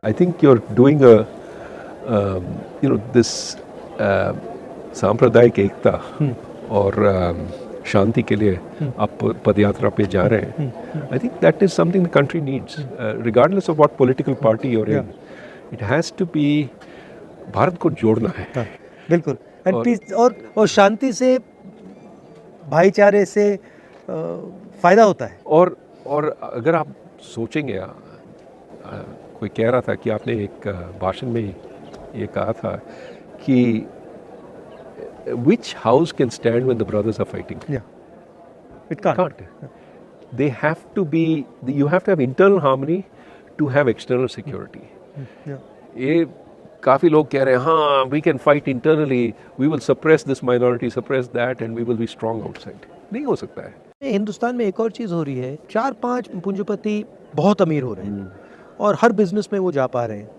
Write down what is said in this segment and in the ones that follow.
I think you're doing a, this सांप्रदायिक एकता और शांति के लिए आप पदयात्रा पे जा रहे हैं. I think that is something the country needs, regardless of what political party or it has to be. Bharat को जोड़ना है. हाँ, बिल्कुल. एंड पीस और शांति से, भाईचारे से फायदा होता है. और अगर आप सोचेंगे, कोई कह रहा था कि आपने एक भाषण में ये कहा था कि which house can stand when the brothers are fighting? Yeah, it can't. They have to be. You have to have internal harmony to have external security. Yeah. ये काफ़ी लोग कह रहे हैं, हाँ, we can fight internally, we will suppress this minority, suppress that, and we will be strong outside. नहीं हो सकता है. हिंदुस्तान में एक और चीज़ हो रही है, 4-5 पूंजीपति बहुत अमीर हो रहे हैं और हर बिजनेस में वो जा पा रहे हैं,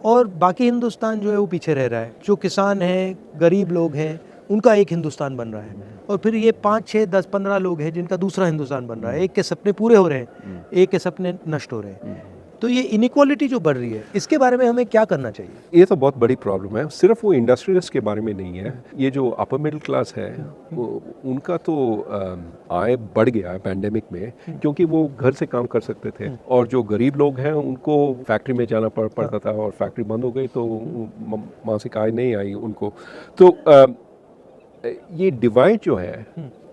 और बाकी हिंदुस्तान जो है वो पीछे रह रहा है. जो किसान हैं, गरीब लोग हैं, उनका एक हिंदुस्तान बन रहा है, और फिर ये 5, 6, 10, 15 लोग हैं जिनका दूसरा हिंदुस्तान बन रहा है. एक के सपने पूरे हो रहे हैं, एक के सपने नष्ट हो रहे हैं. तो ये इनइक्वालिटी जो बढ़ रही है, इसके बारे में हमें क्या करना चाहिए? ये तो बहुत बड़ी प्रॉब्लम है. सिर्फ वो इंडस्ट्रियलिस्ट के बारे में नहीं है. ये जो अपर मिडिल क्लास है, उनका तो आय बढ़ गया है पैंडेमिक में, क्योंकि वो घर से काम कर सकते थे. और जो गरीब लोग हैं उनको फैक्ट्री में जाना पड़ता था, और फैक्ट्री बंद हो गई तो मासिक आय नहीं आई उनको. तो ये डिवाइड जो है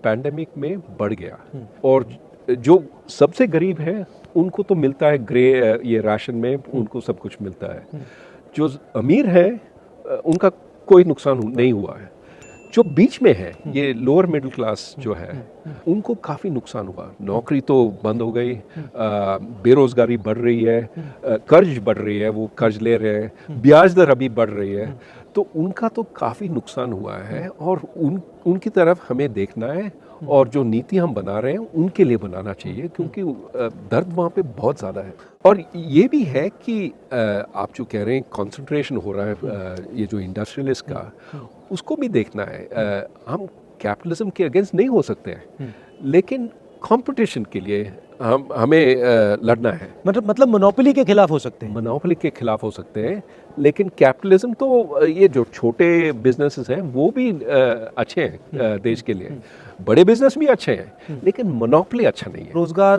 पैंडेमिक में बढ़ गया. और जो सबसे गरीब है उनको तो मिलता है ये राशन में, उनको सब कुछ मिलता है. जो अमीर है उनका कोई नुकसान नहीं हुआ है. जो बीच में है, ये लोअर मिडिल क्लास जो है, उनको काफ़ी नुकसान हुआ. नौकरी तो बंद हो गई, बेरोज़गारी बढ़ रही है, कर्ज बढ़ रही है, वो कर्ज ले रहे हैं, ब्याज दर अभी बढ़ रही है. तो उनका तो काफ़ी नुकसान हुआ है, और उनकी तरफ हमें देखना है, और जो नीति हम बना रहे हैं उनके लिए बनाना चाहिए, क्योंकि दर्द वहाँ पे बहुत ज़्यादा है. और ये भी है कि आप जो कह रहे हैं कंसंट्रेशन हो रहा है, ये जो इंडस्ट्रियलिस्ट का, उसको भी देखना है. हम कैपिटलिज्म के अगेंस्ट नहीं हो सकते हैं, लेकिन कंपटीशन के लिए हमें लड़ना है. मतलब मोनोपोली के खिलाफ हो सकते हैं. मोनोपोली के खिलाफ हो सकते हैं, लेकिन कैपिटलिज्म तो, ये जो छोटे बिजनेसेस हैं वो भी अच्छे हैं देश के लिए. बड़े बिजनेस भी अच्छे हैं, लेकिन मोनोपोली अच्छा नहीं है. रोजगार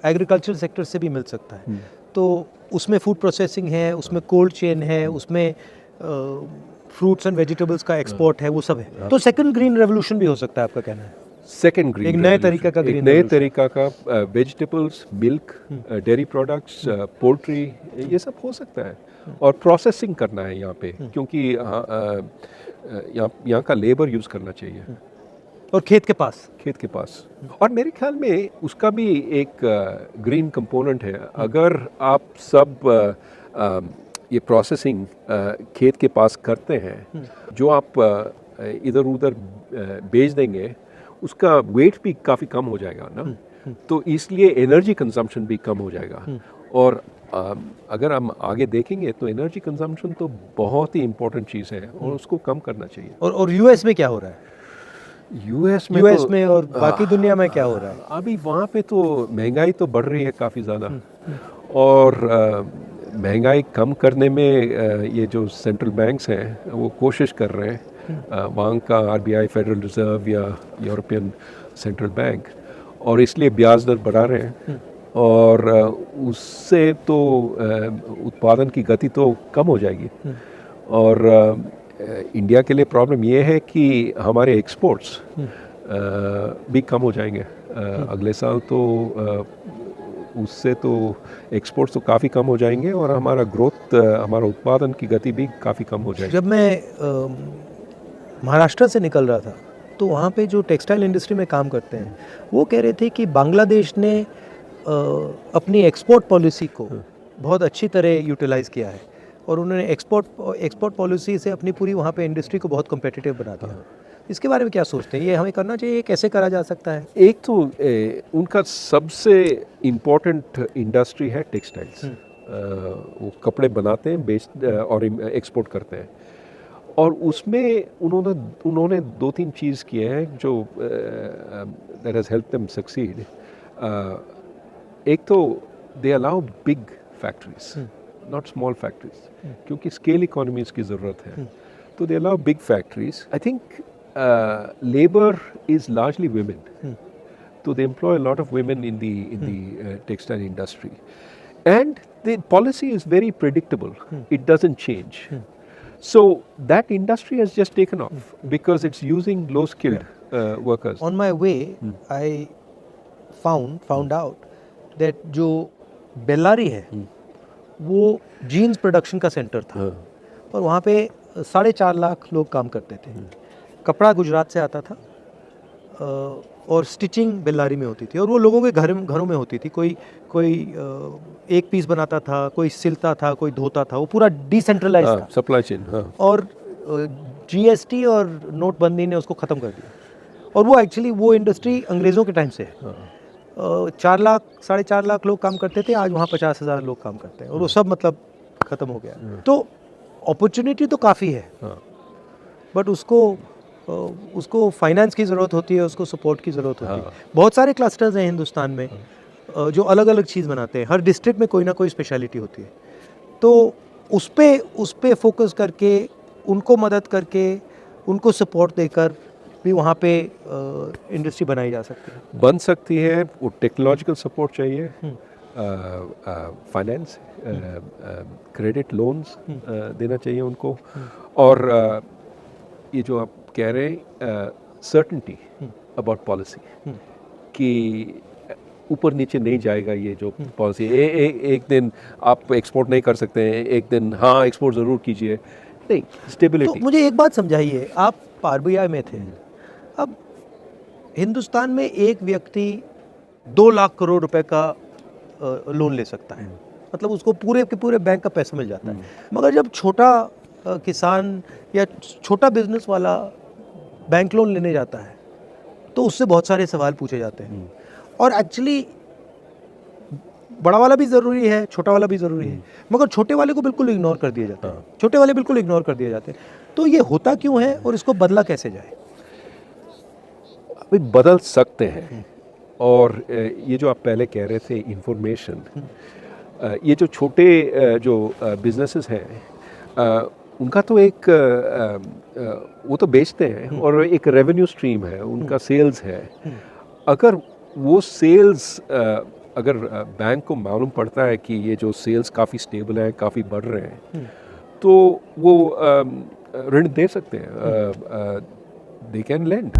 एग्रीकल्चर सेक्टर से भी मिल सकता है. तो उसमें फूड प्रोसेसिंग है, उसमें कोल्ड चेन है, उसमें फ्रूट्स एंड वेजिटेबल्स का एक्सपोर्ट है, वो सब है. तो सेकंड ग्रीन रेवोल्यूशन भी हो सकता है, आपका कहना है? सेकेंड ग्रीन, एक नए तरीका का ग्रीन, नए तरीका का vegetables, milk, dairy products, poultry, ये सब हो सकता है. और प्रोसेसिंग करना है यहाँ पे, क्योंकि यहाँ का लेबर यूज़ करना चाहिए. और खेत के पास. और मेरे ख्याल में उसका भी एक ग्रीन कंपोनेंट है. अगर आप सब ये प्रोसेसिंग खेत के पास करते हैं, जो आप इधर उधर बेच देंगे, उसका वेट भी काफ़ी कम हो जाएगा ना. तो इसलिए एनर्जी कंजम्पशन भी कम हो जाएगा. और अगर हम आगे देखेंगे तो एनर्जी कंजम्पशन तो बहुत ही इम्पोर्टेंट चीज़ है, और उसको कम करना चाहिए. और यूएस में क्या हो रहा है? यूएस में और बाकी दुनिया में क्या हो रहा है? अभी वहाँ पे तो महंगाई तो बढ़ रही है काफ़ी ज़्यादा. और महंगाई कम करने में ये जो सेंट्रल बैंक्स हैं वो कोशिश कर रहे हैं. वहाँ का आरबीआई, फेडरल रिजर्व या यूरोपियन सेंट्रल बैंक, और इसलिए ब्याज दर बढ़ा रहे हैं. और उससे तो उत्पादन की गति तो कम हो जाएगी. और इंडिया के लिए प्रॉब्लम ये है कि हमारे एक्सपोर्ट्स भी कम हो जाएंगे अगले साल. तो उससे तो एक्सपोर्ट्स तो काफ़ी कम हो जाएंगे, और हमारा ग्रोथ, हमारा उत्पादन की गति भी काफ़ी कम हो जाएगी. जब मैं महाराष्ट्र से निकल रहा था, तो वहाँ पे जो टेक्सटाइल इंडस्ट्री में काम करते हैं, वो कह रहे थे कि बांग्लादेश ने अपनी एक्सपोर्ट पॉलिसी को बहुत अच्छी तरह यूटिलाइज़ किया है, और उन्होंने एक्सपोर्ट पॉलिसी से अपनी पूरी वहाँ पे इंडस्ट्री को बहुत कम्पिटिटिव बना दिया. इसके बारे में क्या सोचते हैं? ये हमें करना चाहिए, कैसे करा जा सकता है? एक तो उनका सबसे इम्पोर्टेंट इंडस्ट्री है टेक्सटाइल्स. वो कपड़े बनाते हैं, और एक्सपोर्ट करते हैं. और उसमें उन्होंने 2-3 चीज़ किए हैं जो that has help them succeed. एक तो they allow big factories, not small factories, क्योंकि स्केल इकोनॉमीज की ज़रूरत है, तो they allow big factories. I think labour is largely women, so they employ a lot of women in the textile industry, and the policy is very predictable. It doesn't change. So that industry has just taken off because it's using low skilled workers. On my way, I found out that जो बेल्लारी है वो jeans production का centre था, और वहाँ पे 4.5 लाख लोग काम करते थे. कपड़ा गुजरात से आता था और स्टिचिंग बेल्लारी में होती थी, और वो लोगों के घरों में होती थी. कोई एक पीस बनाता था, कोई सिलता था, कोई धोता था. वो पूरा डिसेंट्रलाइज था, सप्लाई चेन. और जीएसटी और नोटबंदी ने उसको ख़त्म कर दिया. और वो एक्चुअली वो इंडस्ट्री अंग्रेज़ों के टाइम से है. 4 लाख 4.5 लाख लोग काम करते थे, आज वहाँ 50,000 लोग काम करते हैं, और वो सब मतलब ख़त्म हो गया. तो अपॉर्चुनिटी तो काफ़ी है, बट उसको फाइनेंस की ज़रूरत होती है, उसको सपोर्ट की ज़रूरत होती है. बहुत सारे क्लस्टर्स हैं हिंदुस्तान में जो अलग अलग चीज़ बनाते हैं. हर डिस्ट्रिक्ट में कोई ना कोई स्पेशलिटी होती है. तो उस पे फोकस करके, उनको मदद करके, उनको सपोर्ट देकर भी वहाँ पे इंडस्ट्री बनाई जा सकती है, बन सकती है. वो टेक्नोलॉजिकल सपोर्ट चाहिए, फाइनेंस, क्रेडिट लोन्स देना चाहिए उनको. और ये जो आप कह रहे हैं सर्टेनिटी अबाउट पॉलिसी, कि ऊपर नीचे नहीं जाएगा ये जो पॉलिसी. एक दिन आप एक्सपोर्ट नहीं कर सकते हैं, एक दिन हाँ एक्सपोर्ट ज़रूर कीजिए. नहीं, स्टेबिलिटी. तो मुझे एक बात समझाइए, आप आरबीआई में थे. अब हिंदुस्तान में एक व्यक्ति 2 लाख करोड़ रुपए का लोन ले सकता है, मतलब उसको पूरे के पूरे बैंक का पैसा मिल जाता है. मगर जब छोटा किसान या छोटा बिजनेस वाला बैंक लोन लेने जाता है तो उससे बहुत सारे सवाल पूछे जाते हैं. और एक्चुअली बड़ा वाला भी ज़रूरी है, छोटा वाला भी ज़रूरी है, मगर छोटे वाले को बिल्कुल इग्नोर कर दिया जाता है. छोटे वाले बिल्कुल इग्नोर कर दिए जाते हैं. तो ये होता क्यों है, और इसको बदला कैसे जाए? अभी बदल सकते हैं. और ये जो आप पहले कह रहे थे इंफॉर्मेशन, ये जो छोटे जो बिजनेसेस हैं, उनका तो एक वो तो बेचते हैं, और एक रेवेन्यू स्ट्रीम है, उनका सेल्स है. अगर वो सेल्स अगर बैंक को मालूम पड़ता है कि ये जो सेल्स काफ़ी स्टेबल है, काफ़ी बढ़ रहे हैं, तो वो ऋण दे सकते हैं. They can land.